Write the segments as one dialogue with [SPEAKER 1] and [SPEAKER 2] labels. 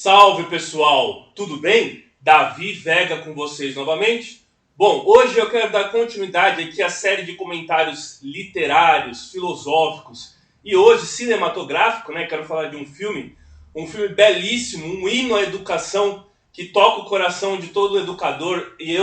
[SPEAKER 1] Salve pessoal, tudo bem? Davi Vega com vocês novamente. Bom, hoje eu quero dar continuidade aqui à série de comentários literários, filosóficos e hoje cinematográfico, né? Quero falar de um filme belíssimo, um hino à educação que toca o coração de todo educador e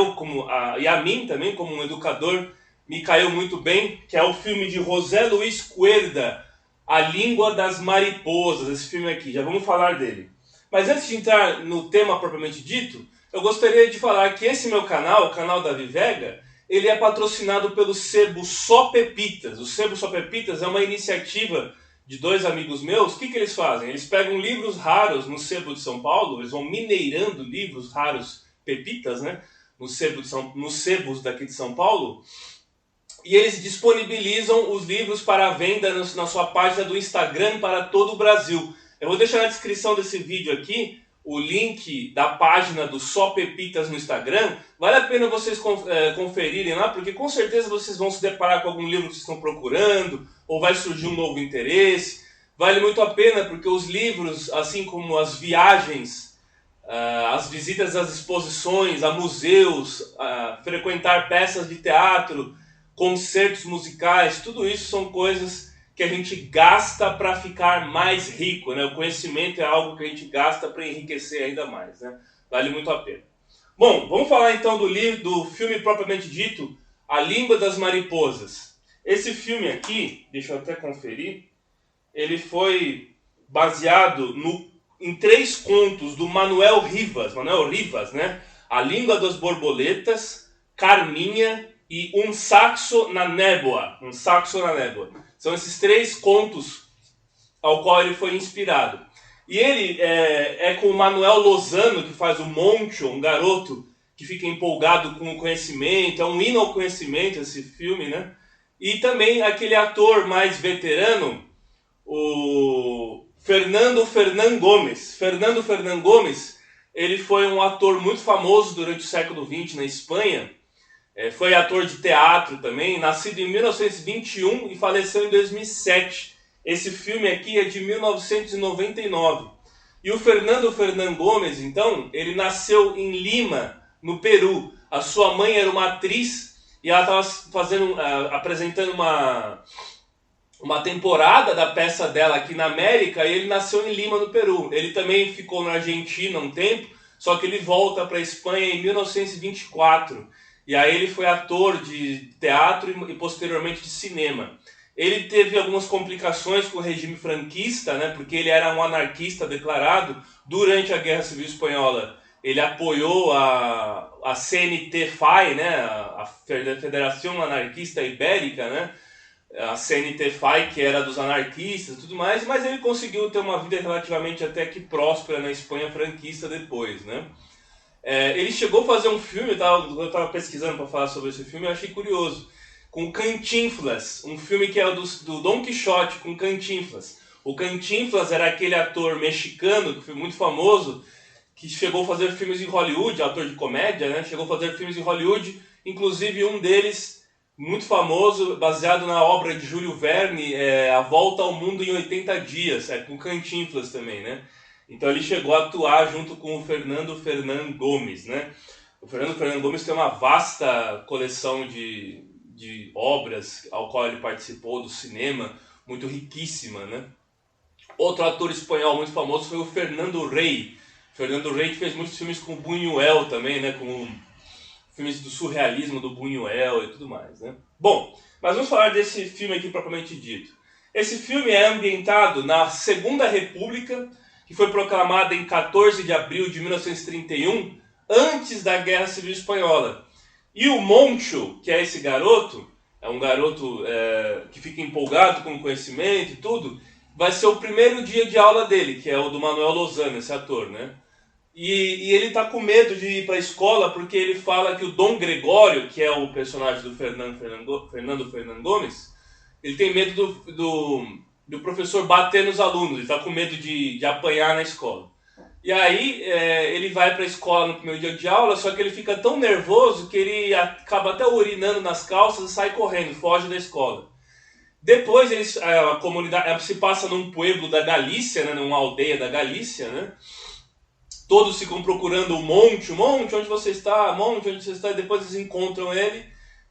[SPEAKER 1] e a mim também como um educador me caiu muito bem, que é o filme de José Luis Cuerda, A Língua das Mariposas, esse filme aqui, já vamos falar dele. Mas antes de entrar no tema propriamente dito, eu gostaria de falar que esse meu canal, o canal Davi Vega, ele é patrocinado pelo Sebo Só Pepitas. O Sebo Só Pepitas é uma iniciativa de dois amigos meus. O que eles fazem? Eles pegam livros raros no Sebo de São Paulo, eles vão mineirando livros raros, pepitas, né? Nos sebos daqui de São Paulo, e eles disponibilizam os livros para venda na sua página do Instagram para todo o Brasil. Eu vou deixar na descrição desse vídeo aqui o link da página do Só Pepitas no Instagram. Vale a pena vocês conferirem lá, porque com certeza vocês vão se deparar com algum livro que vocês estão procurando, ou vai surgir um novo interesse. Vale muito a pena, porque os livros, assim como as viagens, as visitas às exposições, a museus, frequentar peças de teatro, concertos musicais, tudo isso são coisas que a gente gasta para ficar mais rico, né? O conhecimento é algo que a gente gasta para enriquecer ainda mais, né? Vale muito a pena. Bom, vamos falar então do filme propriamente dito, A Língua das Mariposas. Esse filme aqui, deixa eu até conferir, ele foi baseado em 3 contos do Manuel Rivas, né? A Língua das Borboletas, Carminha e Um Saxo na Névoa. São esses 3 contos ao qual ele foi inspirado. E ele é com o Manuel Lozano, que faz o Moncho, um garoto que fica empolgado com o conhecimento. É um hino ao conhecimento esse filme, né? E também aquele ator mais veterano, o Fernando Fernán Gómez. Fernando Fernán Gómez, ele foi um ator muito famoso durante o século XX na Espanha. Foi ator de teatro também, nascido em 1921 e faleceu em 2007. Esse filme aqui é de 1999. E o Fernando Fernán Gómez, então, ele nasceu em Lima, no Peru. A sua mãe era uma atriz e ela estava apresentando uma temporada da peça dela aqui na América, e ele nasceu em Lima, no Peru. Ele também ficou na Argentina um tempo, só que ele volta para a Espanha em 1924. E aí ele foi ator de teatro e posteriormente de cinema. Ele teve algumas complicações com o regime franquista, né, porque ele era um anarquista declarado. Durante a Guerra Civil Espanhola, ele apoiou a CNT-FAI, né, a Federação Anarquista Ibérica, né, a CNT-FAI, que era dos anarquistas e tudo mais, mas ele conseguiu ter uma vida relativamente até que próspera na Espanha franquista depois, né. Ele chegou a fazer um filme, eu estava pesquisando para falar sobre esse filme, eu achei curioso, com Cantinflas, um filme que é do Dom Quixote, com Cantinflas. O Cantinflas era aquele ator mexicano, que foi muito famoso, que chegou a fazer filmes em Hollywood, ator de comédia, né? Chegou a fazer filmes em Hollywood, inclusive um deles, muito famoso, baseado na obra de Júlio Verne, A Volta ao Mundo em 80 Dias, com Cantinflas também, né? Então ele chegou a atuar junto com o Fernando Fernán Gómez, né? O Fernando Fernán Gómez tem uma vasta coleção de obras ao qual ele participou do cinema, muito riquíssima, né? Outro ator espanhol muito famoso foi o Fernando Rey. Fernando Rey que fez muitos filmes com Buñuel também, né? Com filmes do surrealismo do Buñuel e tudo mais, né? Bom, mas vamos falar desse filme aqui propriamente dito. Esse filme é ambientado na Segunda República, que foi proclamada em 14 de abril de 1931, antes da Guerra Civil Espanhola. E o Moncho, que é esse garoto, é um garoto que fica empolgado com o conhecimento e tudo, vai ser o primeiro dia de aula dele, que é o do Manuel Lozano, esse ator, né? E ele tá com medo de ir para a escola porque ele fala que o Dom Gregório, que é o personagem do Fernando Fernán Gómez, ele tem medo do professor bater nos alunos, ele tá com medo de apanhar na escola. E aí ele vai para a escola no primeiro dia de aula, só que ele fica tão nervoso que ele acaba até urinando nas calças e sai correndo, foge da escola. Depois a comunidade se passa num pueblo da Galícia, né, numa aldeia da Galícia, né? Todos ficam procurando o Monte, onde você está? Monte, onde você está? E depois eles encontram ele,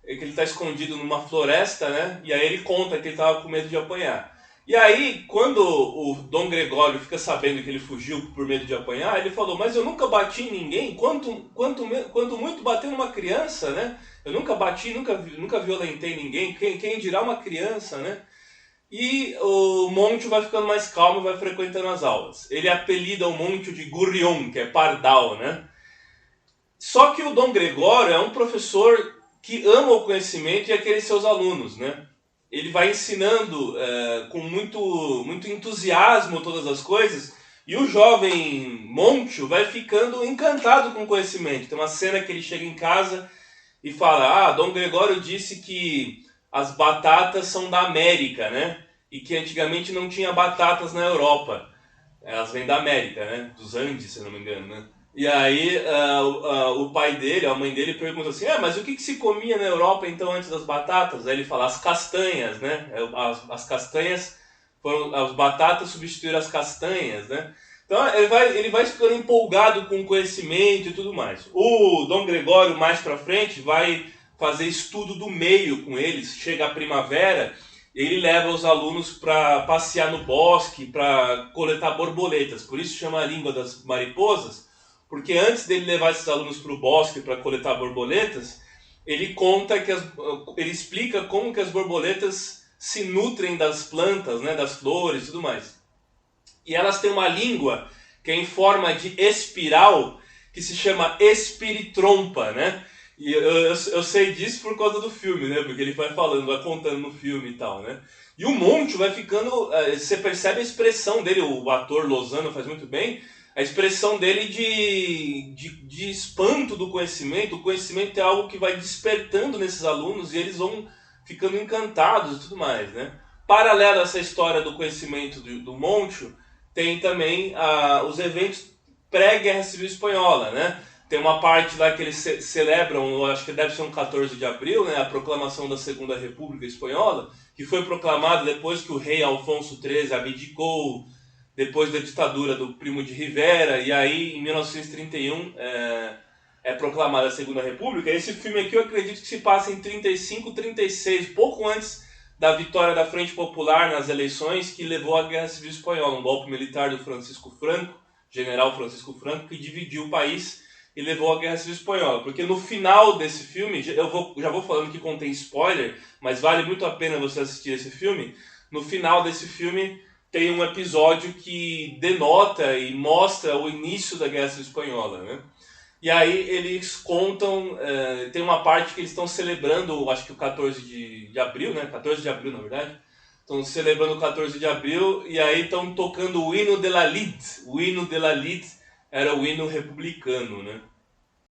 [SPEAKER 1] que ele está escondido numa floresta, né? E aí ele conta que ele estava com medo de apanhar. E aí, quando o Dom Gregório fica sabendo que ele fugiu por medo de apanhar, ele falou, mas eu nunca bati em ninguém, quanto muito bater numa criança, né? Eu nunca bati, nunca violentei ninguém, quem dirá uma criança, né? E o Monte vai ficando mais calmo e vai frequentando as aulas. Ele apelida o Monte de Gurion, que é pardal, né? Só que o Dom Gregório é um professor que ama o conhecimento e aqueles seus alunos, né? Ele vai ensinando com muito entusiasmo todas as coisas, e o jovem Monte vai ficando encantado com o conhecimento. Tem uma cena que ele chega em casa e fala, Dom Gregório disse que as batatas são da América, né? E que antigamente não tinha batatas na Europa. Elas vêm da América, né? Dos Andes, se não me engano, né? E aí o pai dele, a mãe dele pergunta assim, mas o que se comia na Europa então antes das batatas? Aí ele fala, as castanhas, né? As castanhas foram, as batatas substituíram as castanhas, né? Então ele vai ficando empolgado com o conhecimento e tudo mais. O Dom Gregório mais pra frente vai fazer estudo do meio com eles, chega a primavera, ele leva os alunos para passear no bosque, para coletar borboletas, por isso chama a língua das mariposas, porque antes dele levar esses alunos para o bosque para coletar borboletas, ele conta ele explica como que as borboletas se nutrem das plantas, né, das flores e tudo mais. E elas têm uma língua que é em forma de espiral, que se chama espiritrompa, né? E eu sei disso por causa do filme, né? Porque ele vai falando, vai contando no filme e tal, né? E o Monte vai ficando... Você percebe a expressão dele, o ator Lozano faz muito bem, a expressão dele de espanto do conhecimento. O conhecimento é algo que vai despertando nesses alunos e eles vão ficando encantados e tudo mais, né? Paralelo a essa história do conhecimento do Monte, tem também os eventos pré-Guerra Civil Espanhola, né? Tem uma parte lá que eles celebram, eu acho que deve ser um 14 de abril, né? A proclamação da Segunda República Espanhola, que foi proclamada depois que o rei Alfonso XIII abdicou, depois da ditadura do Primo de Rivera, e aí em 1931 é proclamada a Segunda República. Esse filme aqui eu acredito que se passa em 35, 36, pouco antes da vitória da Frente Popular nas eleições que levou à Guerra Civil Espanhola, um golpe militar do Francisco Franco, general Francisco Franco, que dividiu o país e levou à Guerra Civil Espanhola. Porque no final desse filme, já vou falando que contém spoiler, mas vale muito a pena você assistir esse filme. No final desse filme tem um episódio que denota e mostra o início da Guerra Civil Espanhola, né? E aí eles contam, tem uma parte que eles estão celebrando, acho que o 14 de abril, né? 14 de abril, na verdade. Estão celebrando o 14 de abril e aí estão tocando o hino de la Lid. O hino de la Lid era o hino republicano, né?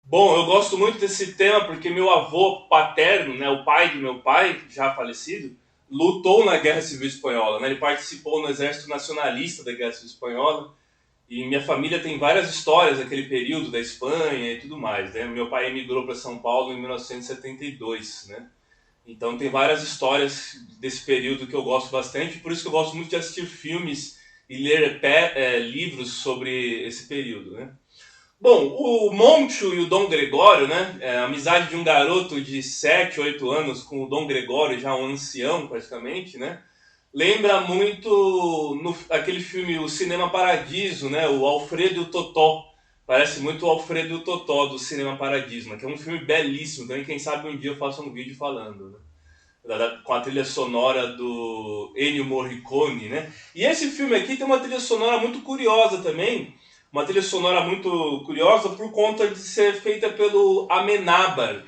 [SPEAKER 1] Bom, eu gosto muito desse tema porque meu avô paterno, né, o pai de meu pai, já falecido, lutou na Guerra Civil Espanhola, né? Ele participou no Exército Nacionalista da Guerra Civil Espanhola. E minha família tem várias histórias daquele período da Espanha e tudo mais, né? Meu pai emigrou para São Paulo em 1972, né? Então tem várias histórias desse período que eu gosto bastante, por isso que eu gosto muito de assistir filmes e ler livros sobre esse período, né? Bom, o Monte e o Dom Gregório, né? A amizade de um garoto de 7, 8 anos com o Dom Gregório, já um ancião praticamente, né? Lembra muito aquele filme O Cinema Paradiso, né? O Alfredo e o Totó. Parece muito o Alfredo e o Totó do Cinema Paradiso, né? Que é um filme belíssimo também. Quem sabe um dia eu faço um vídeo falando, né? Com a trilha sonora do Ennio Morricone, né? E esse filme aqui tem uma trilha sonora muito curiosa também. Uma trilha sonora muito curiosa por conta de ser feita pelo Amenábar,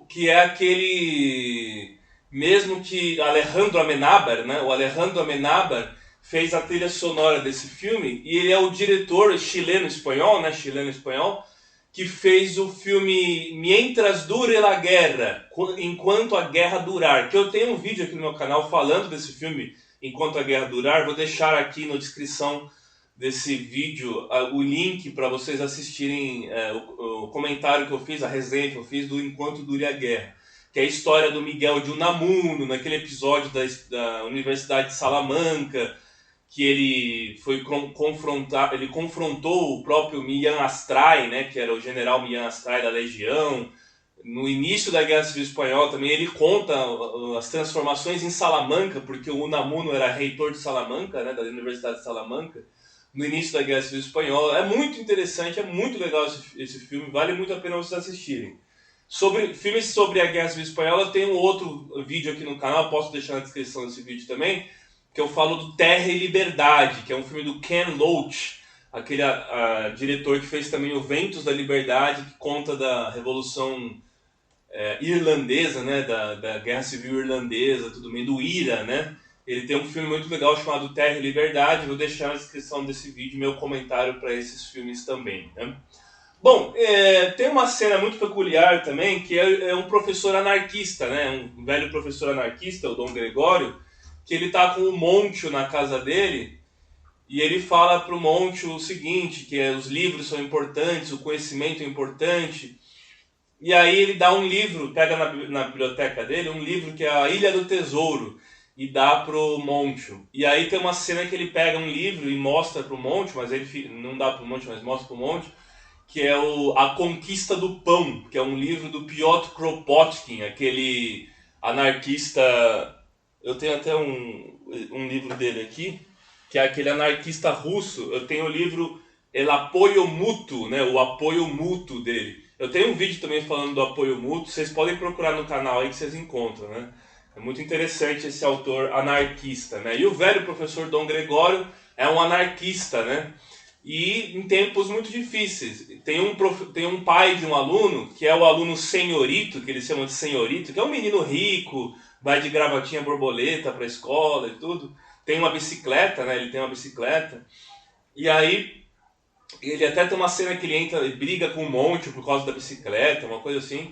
[SPEAKER 1] que é aquele... Mesmo que Alejandro Amenábar, né? O Alejandro Amenábar fez a trilha sonora desse filme e ele é o diretor chileno-espanhol, né? Chileno-espanhol, que fez o filme Mientras Dure la Guerra, Enquanto a Guerra Durar. Que eu tenho um vídeo aqui no meu canal falando desse filme Enquanto a Guerra Durar. Vou deixar aqui na descrição desse vídeo o link para vocês assistirem o comentário que eu fiz, a resenha que eu fiz do Enquanto Dure a Guerra, que é a história do Miguel de Unamuno, naquele episódio da Universidade de Salamanca, que ele foi confrontar, ele confrontou o próprio Mian Astray, né, que era o general Mian Astray da Legião. No início da Guerra Civil Espanhola também ele conta as transformações em Salamanca, porque o Unamuno era reitor de Salamanca, né, da Universidade de Salamanca, no início da Guerra Civil Espanhola. É muito interessante, é muito legal esse filme, vale muito a pena vocês assistirem. Filmes sobre a Guerra Civil Espanhola, tem um outro vídeo aqui no canal, posso deixar na descrição desse vídeo também, que eu falo do Terra e Liberdade, que é um filme do Ken Loach, aquele diretor que fez também o Ventos da Liberdade, que conta da Revolução irlandesa, né, da Guerra Civil Irlandesa, tudo bem, do IRA, né? Ele tem um filme muito legal chamado Terra e Liberdade, vou deixar na descrição desse vídeo meu comentário para esses filmes também, né? Bom, tem uma cena muito peculiar também, que é um professor anarquista, né? Um velho professor anarquista, o Dom Gregório, que ele tá com o Moncho na casa dele, e ele fala pro Moncho o seguinte, que os livros são importantes, o conhecimento é importante, e aí ele dá um livro, pega na biblioteca dele, um livro que é A Ilha do Tesouro, e dá pro Moncho. E aí tem uma cena que ele pega um livro e mostra pro Moncho, mas ele não dá pro Moncho, mas mostra pro Moncho, que é A Conquista do Pão, que é um livro do Piotr Kropotkin, aquele anarquista. Eu tenho até um livro dele aqui, que é aquele anarquista russo. Eu tenho o livro El Apoio Mútuo, né, o apoio mútuo dele. Eu tenho um vídeo também falando do apoio mútuo, vocês podem procurar no canal aí que vocês encontram, né? É muito interessante esse autor anarquista, né? E o velho professor Dom Gregório é um anarquista, né? E em tempos muito difíceis. Tem um pai de um aluno, que é o aluno senhorito, que eles chamam de senhorito, que é um menino rico, vai de gravatinha borboleta para a escola e tudo. Tem uma bicicleta, né? Ele tem uma bicicleta. E aí, ele até tem uma cena que ele entra e briga com um monte por causa da bicicleta, uma coisa assim.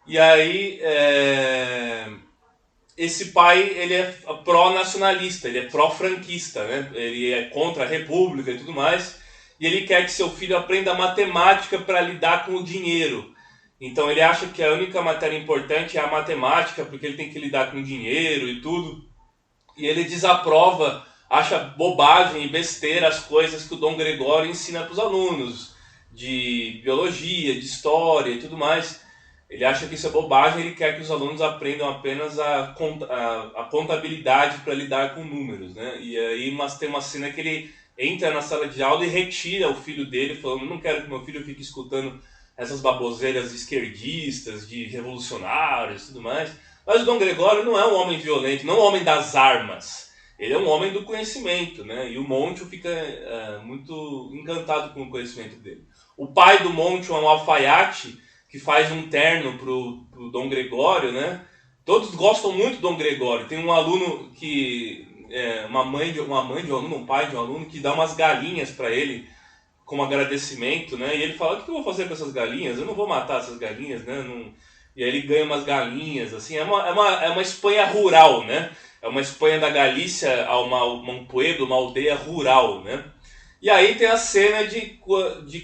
[SPEAKER 1] E aí, esse pai, ele é pró-nacionalista, ele é pró-franquista, né? Ele é contra a república e tudo mais. E ele quer que seu filho aprenda matemática para lidar com o dinheiro. Então ele acha que a única matéria importante é a matemática, porque ele tem que lidar com dinheiro e tudo. E ele desaprova, acha bobagem e besteira as coisas que o Dom Gregório ensina para os alunos, de biologia, de história e tudo mais. Ele acha que isso é bobagem, ele quer que os alunos aprendam apenas a contabilidade para lidar com números, né? E aí tem uma cena que ele entra na sala de aula e retira o filho dele, falando: não quero que meu filho fique escutando essas baboseiras esquerdistas, de revolucionários e tudo mais. Mas o Dom Gregório não é um homem violento, não é um homem das armas. Ele é um homem do conhecimento, né? E o Moncho fica muito encantado com o conhecimento dele. O pai do Moncho é um alfaiate que faz um terno pro Dom Gregório, né? Todos gostam muito do Dom Gregório. Tem um aluno que uma mãe de um aluno, um pai de um aluno, que dá umas galinhas para ele como agradecimento, né? E ele fala: o que eu vou fazer com essas galinhas? Eu não vou matar essas galinhas, né? Não... E aí ele ganha umas galinhas, assim. É uma Espanha rural, né? É uma Espanha da Galícia, um pueblo, uma aldeia rural, né? E aí tem a cena de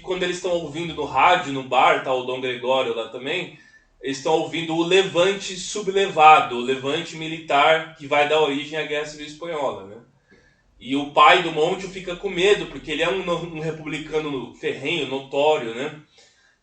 [SPEAKER 1] quando eles estão ouvindo no rádio, no bar, tá o Dom Gregório lá também, eles estão ouvindo o levante sublevado, o levante militar que vai dar origem à Guerra Civil Espanhola, né? E o pai do Moncho fica com medo, porque ele é um republicano ferrenho, notório, né?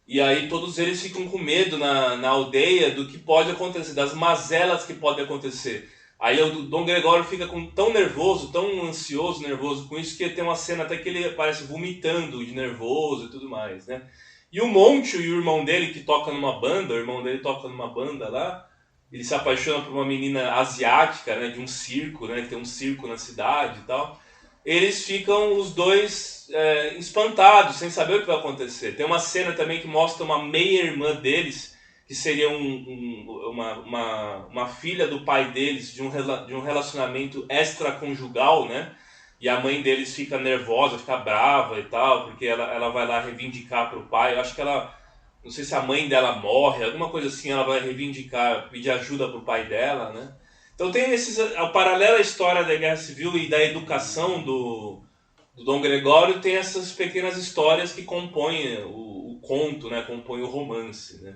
[SPEAKER 1] E aí todos eles ficam com medo na aldeia do que pode acontecer, das mazelas que podem acontecer. Aí o Dom Gregório fica tão nervoso, tão ansioso, nervoso com isso, que tem uma cena até que ele parece vomitando de nervoso e tudo mais, né? E o Moncho e o irmão dele, que toca numa banda, o irmão dele toca numa banda lá, ele se apaixona por uma menina asiática, né, de um circo, né, que tem um circo na cidade e tal. Eles ficam os dois espantados, sem saber o que vai acontecer. Tem uma cena também que mostra uma meia-irmã deles, que seria uma filha do pai deles, de um relacionamento extraconjugal, né? E a mãe deles fica nervosa, fica brava e tal, porque ela vai lá reivindicar para o pai. Eu acho que não sei se a mãe dela morre, alguma coisa assim, ela vai reivindicar, pedir ajuda para o pai dela, né? Então tem ao paralelo à história da Guerra Civil e da educação do Dom Gregório, tem essas pequenas histórias que compõem o conto, né? Compõem o romance, né?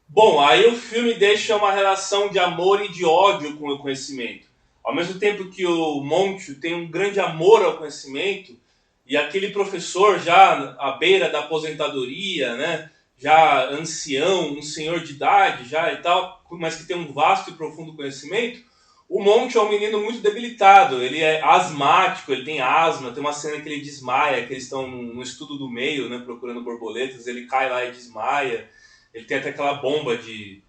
[SPEAKER 1] Bom, aí o filme deixa uma relação de amor e de ódio com o conhecimento. Ao mesmo tempo que o Monte tem um grande amor ao conhecimento, e aquele professor já à beira da aposentadoria, né, já ancião, um senhor de idade já e tal, mas que tem um vasto e profundo conhecimento, o Monte é um menino muito debilitado, ele é asmático, ele tem asma, tem uma cena que ele desmaia, que eles estão no estudo do meio, né, procurando borboletas, ele cai lá e desmaia, ele tem até aquela bomba de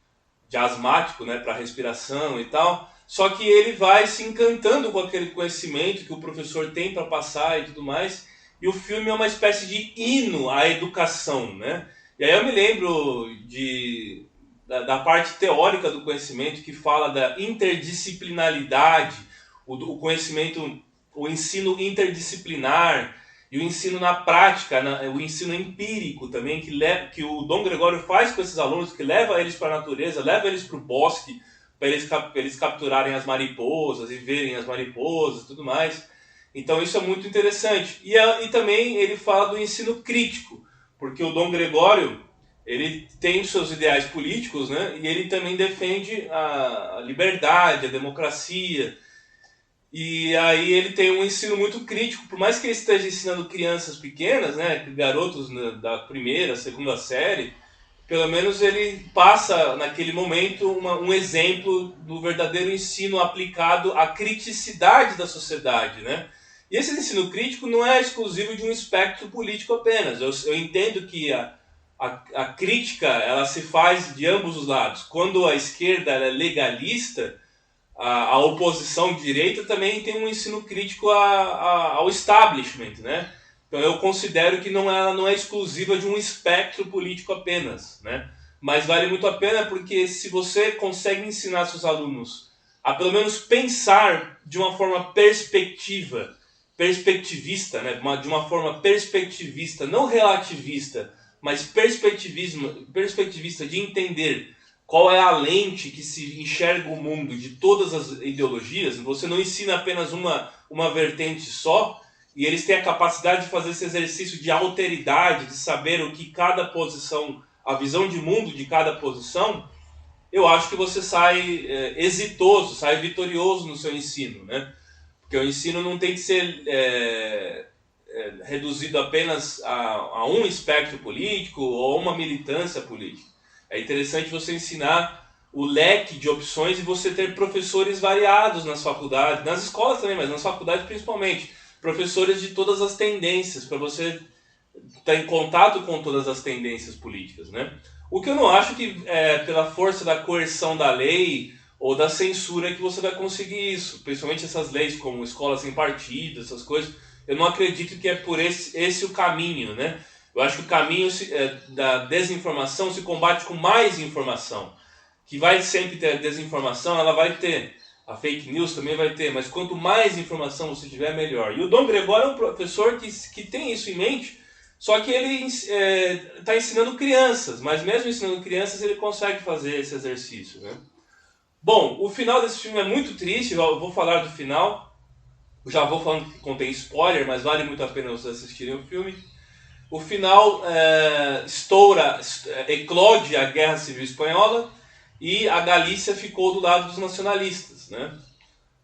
[SPEAKER 1] asmático, né, para respiração e tal, só que ele vai se encantando com aquele conhecimento que o professor tem para passar e tudo mais, e o filme é uma espécie de hino à educação, né? E aí eu me lembro da parte teórica do conhecimento que fala da interdisciplinaridade, o conhecimento, o ensino interdisciplinar e o ensino na prática, o ensino empírico também, que o Dom Gregório faz com esses alunos, que leva eles para a natureza, leva eles para o bosque, para eles capturarem as mariposas e verem as mariposas e tudo mais. Então isso é muito interessante. E também ele fala do ensino crítico, porque o Dom Gregório ele tem os seus ideais políticos, né? E ele também defende a liberdade, a democracia. E aí ele tem um ensino muito crítico, por mais que ele esteja ensinando crianças pequenas, né, garotos da primeira, segunda série, pelo menos ele passa naquele momento um exemplo do verdadeiro ensino aplicado à criticidade da sociedade, né? E esse ensino crítico não é exclusivo de um espectro político apenas. Eu entendo que a crítica ela se faz de ambos os lados. Quando a esquerda ela é legalista, a oposição direita também tem um ensino crítico ao establishment, né? Então eu considero que ela não é exclusiva de um espectro político apenas, né? Mas vale muito a pena porque se você consegue ensinar seus alunos a pelo menos pensar de uma forma perspectivista, né? De uma forma perspectivista, não relativista, mas perspectivista de entender qual é a lente que se enxerga o mundo de todas as ideologias. Você não ensina apenas uma vertente só, e eles têm a capacidade de fazer esse exercício de alteridade, de saber o que cada posição, a visão de mundo de cada posição. Eu acho que você sai exitoso, sai vitorioso no seu ensino, né? Porque o ensino não tem que ser reduzido apenas a um espectro político ou a uma militância política. É interessante você ensinar o leque de opções e você ter professores variados nas faculdades, nas escolas também, mas nas faculdades principalmente. Professores de todas as tendências, para você estar em contato com todas as tendências políticas, né? O que eu não acho que pela força da coerção da lei ou da censura que você vai conseguir isso. Principalmente essas leis como escola sem partido, essas coisas. Eu não acredito que é por esse o caminho, né? Eu acho que o caminho da desinformação se combate com mais informação. Que vai sempre ter a desinformação, ela vai ter. A fake news também vai ter, mas quanto mais informação você tiver, melhor. E o Dom Gregório é um professor que tem isso em mente, só que ele está ensinando crianças, mas mesmo ensinando crianças ele consegue fazer esse exercício, né? Bom, o final desse filme é muito triste, eu vou falar do final. Eu já vou falando que contém spoiler, mas vale muito a pena vocês assistirem o filme. O final eclode a Guerra Civil Espanhola e a Galícia ficou do lado dos nacionalistas, né?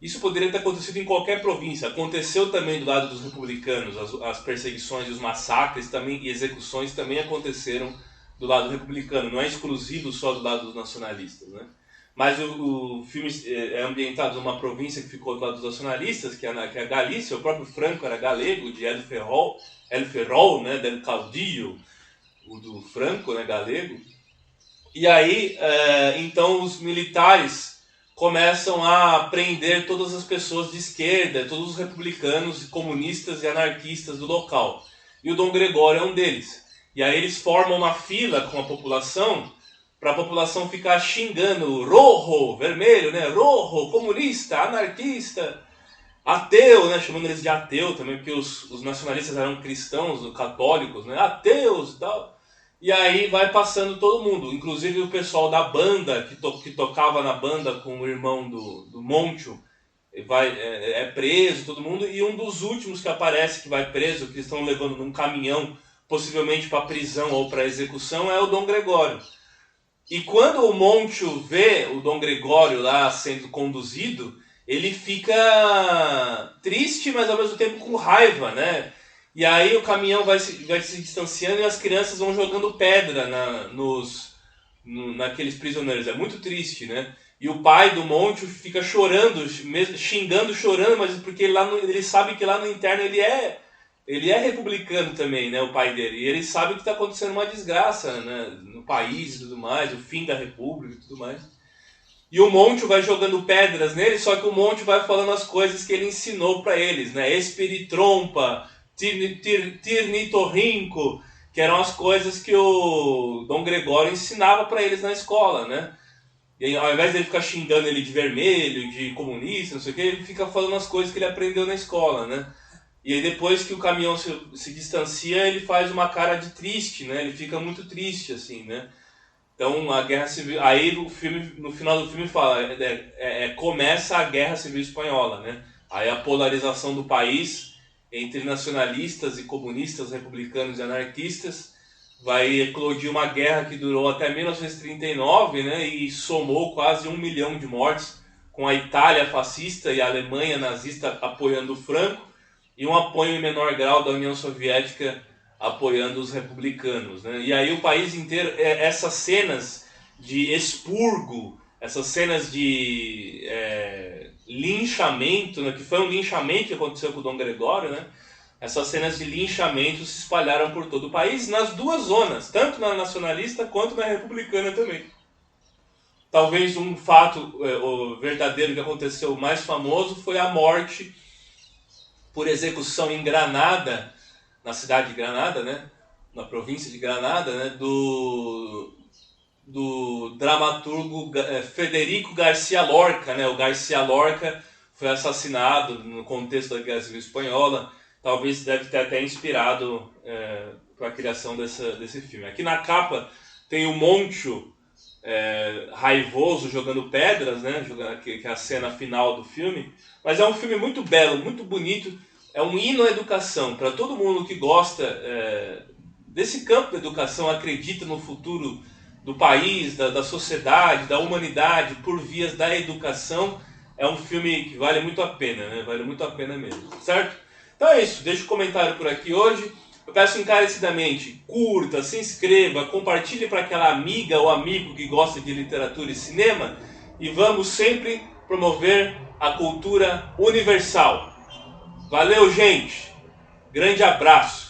[SPEAKER 1] Isso poderia ter acontecido em qualquer província. Aconteceu também do lado dos republicanos. As perseguições e os massacres também, e execuções também aconteceram do lado republicano. Não é exclusivo só do lado dos nacionalistas, né? Mas o filme é ambientado numa província que ficou do lado dos nacionalistas, que é a Galícia. O próprio Franco era galego, de El Ferrol, né, del Caudillo, o do Franco, né, galego. E aí, então, os militares começam a prender todas as pessoas de esquerda, todos os republicanos, comunistas e anarquistas do local. E o Dom Gregório é um deles. E aí eles formam uma fila com a população, para a população ficar xingando rojo, vermelho, né? Rojo, comunista, anarquista, ateu, né? Chamando eles de ateu também, porque os nacionalistas eram cristãos, católicos, né? Ateus e tal. E aí vai passando todo mundo, inclusive o pessoal da banda, que tocava na banda com o irmão do Moncho, é preso, todo mundo. E um dos últimos que aparece, que vai preso, que estão levando num caminhão, possivelmente para prisão ou para execução, é o Dom Gregório. E quando o Moncho vê o Dom Gregório lá sendo conduzido, ele fica triste, mas ao mesmo tempo com raiva, né? E aí o caminhão vai se distanciando e as crianças vão jogando pedra naqueles prisioneiros. É muito triste, né? E o pai do Monte fica chorando, xingando, chorando, mas porque ele sabe que lá no interno ele é republicano também, né? O pai dele. E ele sabe que está acontecendo uma desgraça, né? No país e tudo mais, o fim da república e tudo mais. E o Monte vai jogando pedras nele, só que o Monte vai falando as coisas que ele ensinou para eles, né? Espiritrompa, Tirnitorrinco, que eram as coisas que o Dom Gregório ensinava para eles na escola, né? E ao invés de ele ficar xingando ele de vermelho, de comunista, não sei o que, ele fica falando as coisas que ele aprendeu na escola, né? E aí depois que o caminhão se distancia, ele faz uma cara de triste, né? Ele fica muito triste, assim, né? Então a Guerra Civil... Aí no final do filme fala, começa a Guerra Civil Espanhola, né? Aí a polarização do país entre nacionalistas e comunistas, republicanos e anarquistas, vai eclodir uma guerra que durou até 1939, né, e somou quase 1 milhão de mortes, com a Itália fascista e a Alemanha nazista apoiando o Franco, e um apoio em menor grau da União Soviética apoiando os republicanos, né? E aí o país inteiro, essas cenas de expurgo, essas cenas de linchamento, né, que foi um linchamento que aconteceu com o Dom Gregório, né? Essas cenas de linchamento se espalharam por todo o país, nas duas zonas, tanto na nacionalista quanto na republicana também. Talvez um fato verdadeiro que aconteceu mais famoso foi a morte por execução em Granada, na cidade de Granada, né? Na província de Granada, né? Do dramaturgo Federico Garcia Lorca, né? O Garcia Lorca foi assassinado no contexto da Guerra Civil Espanhola. Talvez deve ter até inspirado para a criação desse filme. Aqui na capa tem o Moncho raivoso jogando pedras, né? Que é a cena final do filme. Mas é um filme muito belo, muito bonito. É um hino à educação. Para todo mundo que gosta desse campo da educação, acredita no futuro do país, da sociedade, da humanidade, por vias da educação, é um filme que vale muito a pena, né? Vale muito a pena mesmo, certo? Então é isso, deixa um comentário por aqui hoje. Eu peço encarecidamente, curta, se inscreva, compartilhe para aquela amiga ou amigo que gosta de literatura e cinema. E vamos sempre promover a cultura universal. Valeu, gente! Grande abraço!